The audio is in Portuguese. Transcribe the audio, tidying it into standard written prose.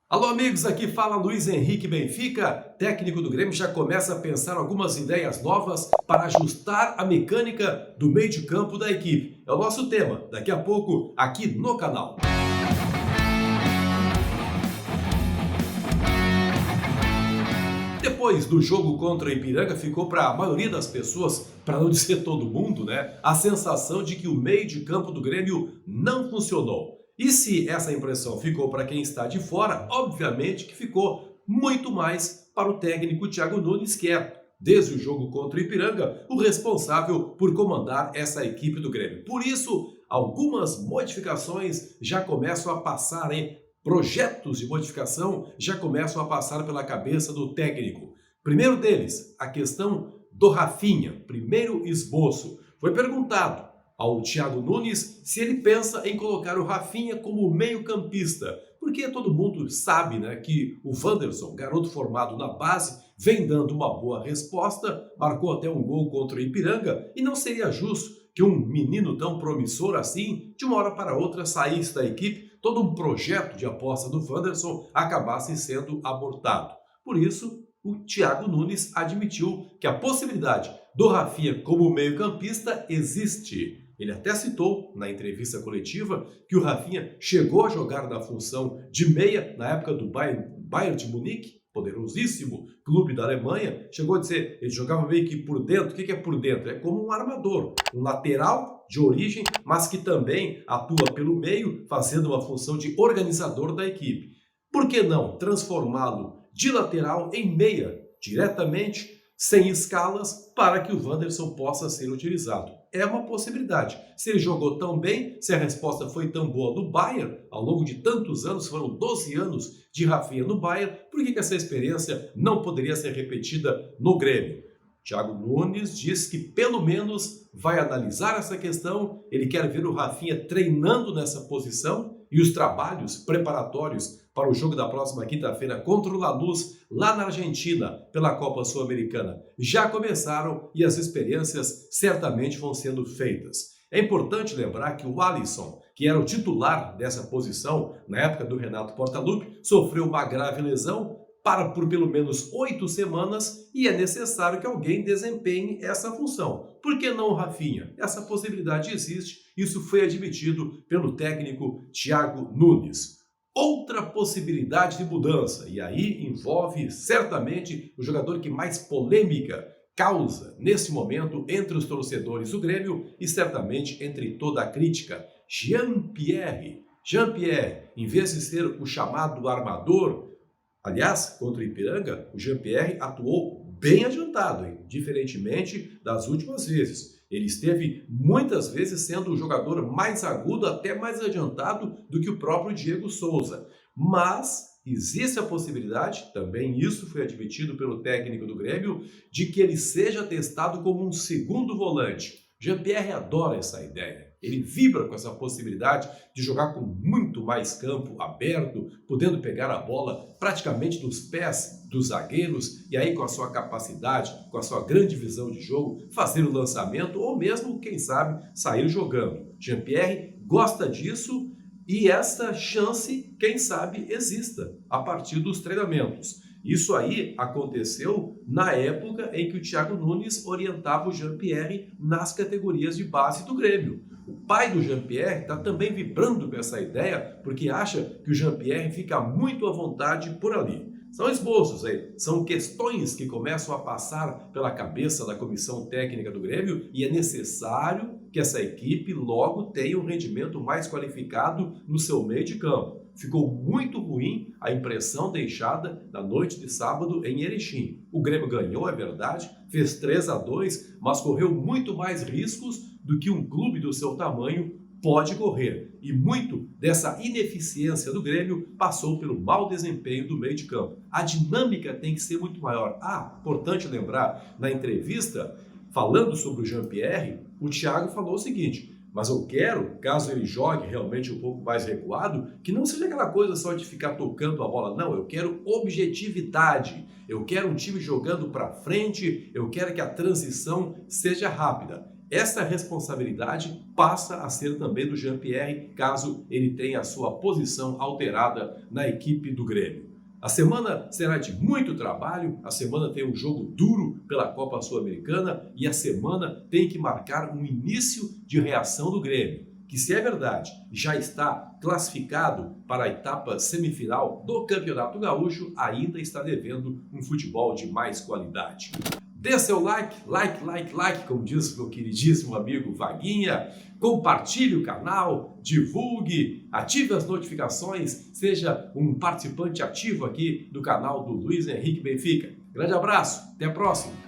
Alô, amigos, aqui fala Luiz Henrique Benfica, técnico do Grêmio, já começa a pensar algumas ideias novas para ajustar a mecânica do meio de campo da equipe. É o nosso tema, daqui a pouco, aqui no canal. Depois do jogo contra o Ipiranga, ficou para a maioria das pessoas, para não dizer todo mundo, né, a sensação de que o meio de campo do Grêmio não funcionou. E se essa impressão ficou para quem está de fora, obviamente que ficou muito mais para o técnico Thiago Nunes, que é, desde o jogo contra o Ipiranga, o responsável por comandar essa equipe do Grêmio. Por isso, algumas modificações já começam a passar, hein? Projetos de modificação já começam a passar pela cabeça do técnico. Primeiro deles, a questão do Rafinha, primeiro esboço. Foi perguntado ao Thiago Nunes se ele pensa em colocar o Rafinha como meio-campista, porque todo mundo sabe, né, que o Wanderson, garoto formado na base, vem dando uma boa resposta, marcou até um gol contra o Ipiranga, e não seria justo que um menino tão promissor assim, de uma hora para outra, saísse da equipe, todo um projeto de aposta do Wanderson acabasse sendo abortado. Por isso, o Thiago Nunes admitiu que a possibilidade do Rafinha como meio-campista existe. Ele até citou na entrevista coletiva que o Rafinha chegou a jogar na função de meia na época do Bayern de Munique, poderosíssimo clube da Alemanha. Chegou a dizer, ele jogava meio que por dentro. O que é por dentro? É como um armador, um lateral de origem, mas que também atua pelo meio, fazendo uma função de organizador da equipe. Por que não transformá-lo de lateral em meia, diretamente, sem escalas, para que o Wanderson possa ser utilizado? É uma possibilidade. Se ele jogou tão bem, se a resposta foi tão boa no Bayern, ao longo de tantos anos, foram 12 anos de Rafinha no Bayern, por que essa experiência não poderia ser repetida no Grêmio? Thiago Nunes diz que pelo menos vai analisar essa questão, ele quer ver o Rafinha treinando nessa posição e os trabalhos preparatórios para o jogo da próxima quinta-feira contra o Lanús, lá na Argentina, pela Copa Sul-Americana. Já começaram e as experiências certamente vão sendo feitas. É importante lembrar que o Alisson, que era o titular dessa posição na época do Renato Portaluppi, sofreu uma grave lesão, para por pelo menos 8 semanas e é necessário que alguém desempenhe essa função. Por que não o Rafinha? Essa possibilidade existe, isso foi admitido pelo técnico Thiago Nunes. Outra possibilidade de mudança, e aí envolve certamente o jogador que mais polêmica causa nesse momento entre os torcedores do Grêmio e certamente entre toda a crítica, Jean-Pierre. Jean-Pierre, em vez de ser o chamado armador, aliás, contra o Ipiranga, o Jean-Pierre atuou bem adiantado, hein? Diferentemente das últimas vezes. Ele esteve muitas vezes sendo o jogador mais agudo, até mais adiantado do que o próprio Diego Souza. Mas existe a possibilidade, também isso foi admitido pelo técnico do Grêmio, de que ele seja testado como um segundo volante. Jean-Pierre adora essa ideia. Ele vibra com essa possibilidade de jogar com muito mais campo aberto, podendo pegar a bola praticamente nos pés dos zagueiros e aí com a sua capacidade, com a sua grande visão de jogo, fazer o lançamento ou mesmo, quem sabe, sair jogando. Jean-Pierre gosta disso e essa chance, quem sabe, exista a partir dos treinamentos. Isso aí aconteceu na época em que o Thiago Nunes orientava o Jean-Pierre nas categorias de base do Grêmio. O pai do Jean-Pierre está também vibrando com essa ideia porque acha que o Jean-Pierre fica muito à vontade por ali. São esboços aí, são questões que começam a passar pela cabeça da comissão técnica do Grêmio e é necessário que essa equipe logo tenha um rendimento mais qualificado no seu meio de campo. Ficou muito ruim a impressão deixada na noite de sábado em Erechim. O Grêmio ganhou, é verdade, fez 3-2, mas correu muito mais riscos do que um clube do seu tamanho pode correr. E muito dessa ineficiência do Grêmio passou pelo mau desempenho do meio de campo. A dinâmica tem que ser muito maior. Importante lembrar, na entrevista, falando sobre o Jean-Pierre, o Thiago falou o seguinte: mas eu quero, caso ele jogue realmente um pouco mais recuado, que não seja aquela coisa só de ficar tocando a bola. Não, eu quero objetividade. Eu quero um time jogando para frente, eu quero que a transição seja rápida. essa responsabilidade passa a ser também do Jean-Pierre, caso ele tenha a sua posição alterada na equipe do Grêmio. A semana será de muito trabalho, a semana tem um jogo duro pela Copa Sul-Americana e a semana tem que marcar um início de reação do Grêmio, que, se é verdade, já está classificado para a etapa semifinal do Campeonato Gaúcho, ainda está devendo um futebol de mais qualidade. Dê seu like, como diz o meu queridíssimo amigo Vaguinha. Compartilhe o canal, divulgue, ative as notificações, seja um participante ativo aqui do canal do Luiz Henrique Benfica. Grande abraço, até a próxima!